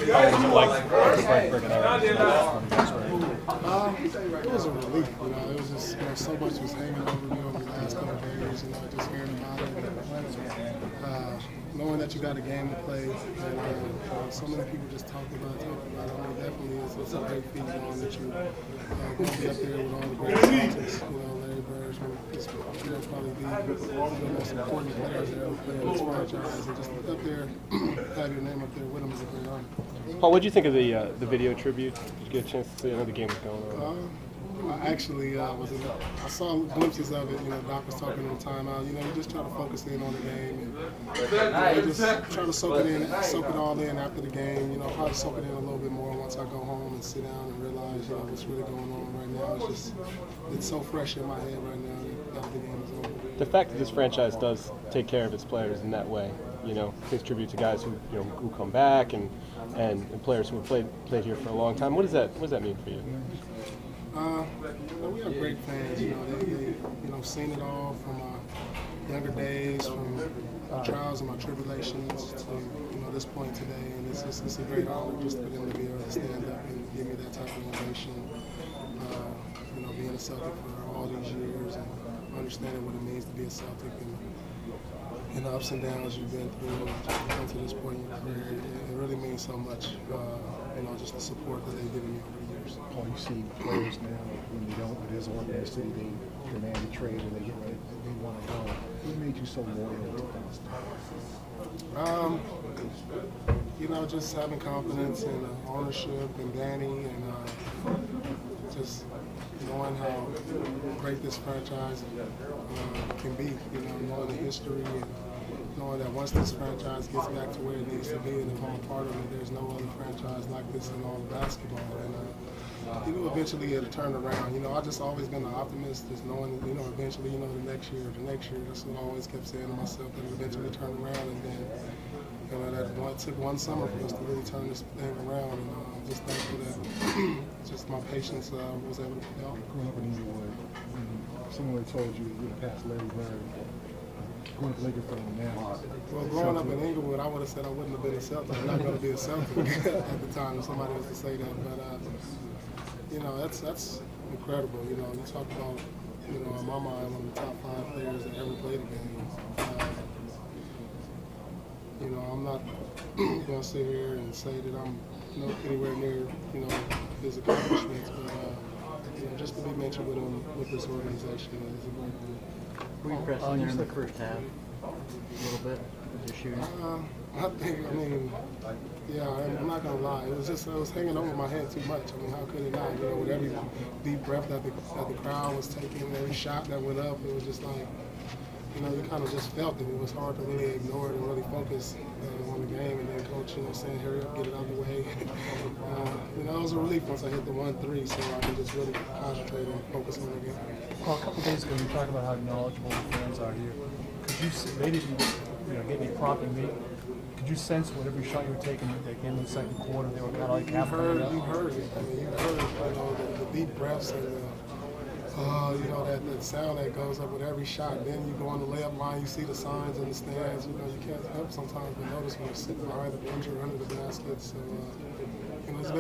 It was a relief, it was just, so much was hanging over me over the last couple of days, just hearing about it, knowing that you got a game to play, and so many people just talked about it. Definitely it's a great feat knowing that you're going to be up there with all the great Celtics, Larry Bird, probably be one of the most important players that ever played in this franchise, and just up there, have your name up there with him is a great honor. Paul, what did you think of the video tribute? Did you get a chance to see? I know the game was going on. I actually I saw glimpses of it. Doc was talking in the timeout. You just try to focus in on the game and just try to soak it all in after the game. Probably soak it in a little bit more once I go home and sit down and realize what's really going on right now. It's so fresh in my head right now that the game is over. The fact that this franchise does take care of its players in that way, pays tribute to guys who who come back and players who have played here for a long time. What does that mean for you? We have great fans. They've seen it all from my younger days, from my trials and my tribulations to this point today, and it's a great honor just for them to be able to stand up and give me that type of motivation. Being a Celtic for all these years and understanding what it means to be a Celtic and the ups and downs you've been through to come to this point in your career, it really means so much. Just the support that they've given me over the years. Paul, you see players now when they don't, it isn't working in the city, they demand a trade and they get ready, they want to go. What made you so loyal to Boston? Just having confidence in ownership and Danny, and just knowing how great this franchise can be. Knowing the history and knowing that once this franchise gets back to where it needs to be and if I'm a part of it, there's no other franchise like this in all of basketball. And eventually it'll turn around. I've just always been an optimist, just knowing, eventually, the next year, that's what I always kept saying to myself, that it'll eventually turn around. And then, that took one summer for us to really turn this thing around. And I'm just thankful that just my patience was able to pay off. Growing up in Inglewood, someone told you you'd pass Larry Bird. Going to Laker fan now. Well, growing up in Inglewood, I would have said I wouldn't have been a Celtic. I'm not going to be a Celtic at the time if somebody was to say that. But, that's incredible. You talk about, in my mind, one of the top 5 players that ever played a game. I'm not going to sit here and say that I'm anywhere near, his accomplishments. But, just to be mentioned with him, with this organization is a great thing. Were you pressing there in the first half a little bit with your shooting? I'm not going to lie. It was hanging over my head too much. How could it not? With every deep breath that the crowd was taking, every shot that went up, it was just like, you kind of just felt it. It was hard to really ignore it and really focus on the game. And then coach, saying, hurry up, get it out of the way. It was a relief once I hit the 1-3, so I could just really concentrate and focus on the game. Well, a couple days ago, you talked about how knowledgeable the fans are here. Could you, maybe if you get me prompting me, could you sense with every shot you were taking in the second quarter, they were kind of like half You heard it. You heard the deep breaths and that sound that goes up with every shot. Then you go on the layup line, you see the signs in the stands. You can't help sometimes but notice when you're sitting behind the bench or under the basket. So, these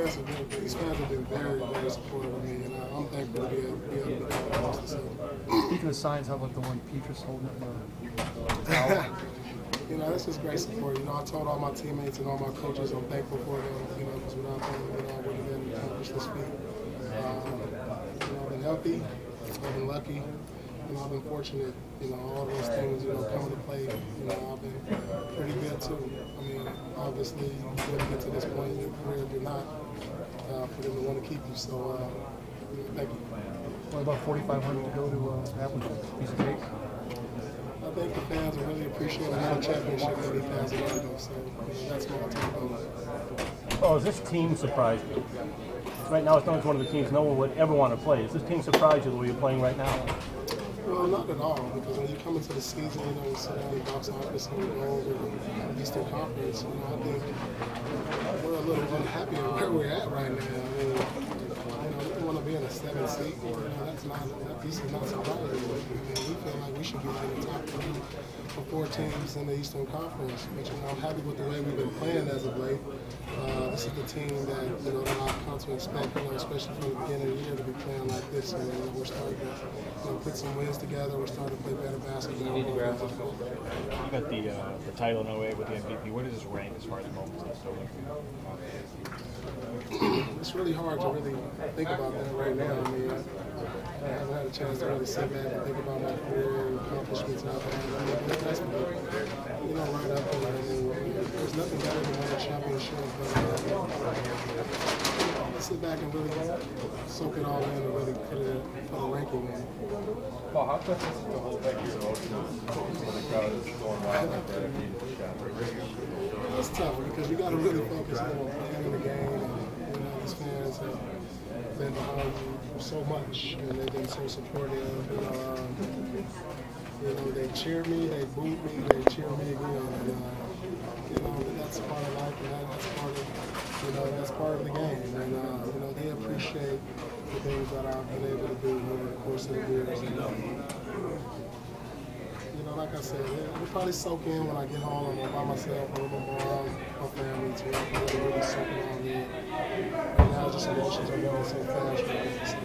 fans have been very, very supportive of me, and I'm thankful to be able to be close to them. Speaking of signs, how about the one Petrus holding up? That's just great support. I told all my teammates and all my coaches I'm thankful for them, because without them, I wouldn't have been accomplished this feat. I've been healthy, I've been lucky, I've been fortunate, all those things, coming to play, I've been pretty good too. Obviously, you wouldn't get to this point in your career if you're not, for them to want to keep you, so thank you. What about 4,500 to go to Appleton? Piece of cake? I think the fans will really appreciate another championship that he has in Orlando, so that's what I'll talk about. Oh, has this team surprised you? Right now, it's not one of the teams no one would ever want to play. Does this team surprise you the way you're playing right now? Well, not at all, because when you come into the season, you sit down in the box office and you go over the Eastern Conference, I think we're a little unhappy with where we're at right now. they want to be in a 7 seed. This is not surprising. I mean, we feel like we should be in the top 3 or 4 teams in the Eastern Conference. But I'm happy with the way we've been playing as of late. This is the team that that I've come to expect, especially from the beginning of the year, to be playing like this. And we're starting to put some wins together. We're starting to play better basketball. You got the title in 08 with the MVP. What does this rank as far as moments in the It's really hard to really think about that right now. I mean, I haven't had a chance to really sit back and think about my career and accomplishments I've had. I mean, it's nice to be, right up there. I mean, there's nothing better than winning a championship. But sit back and really soak it all in and really put a ranking in. Paul, how tough is it to hold back your emotions when the crowd is going wild like that after you hit the shot? It's tough because you got to really focus on playing in the game. And, these fans have been behind you so much, and they've been so supportive. They cheer me, they boot me, they cheer me again. But that's part of life, and that's part of the game. And they appreciate the things that I've been able to do over the course of the years. And, like I said, it'll probably soak in when I get home and I'm by myself, a little bit more around my family to really soak it all in. Right now, just emotions are going so fast.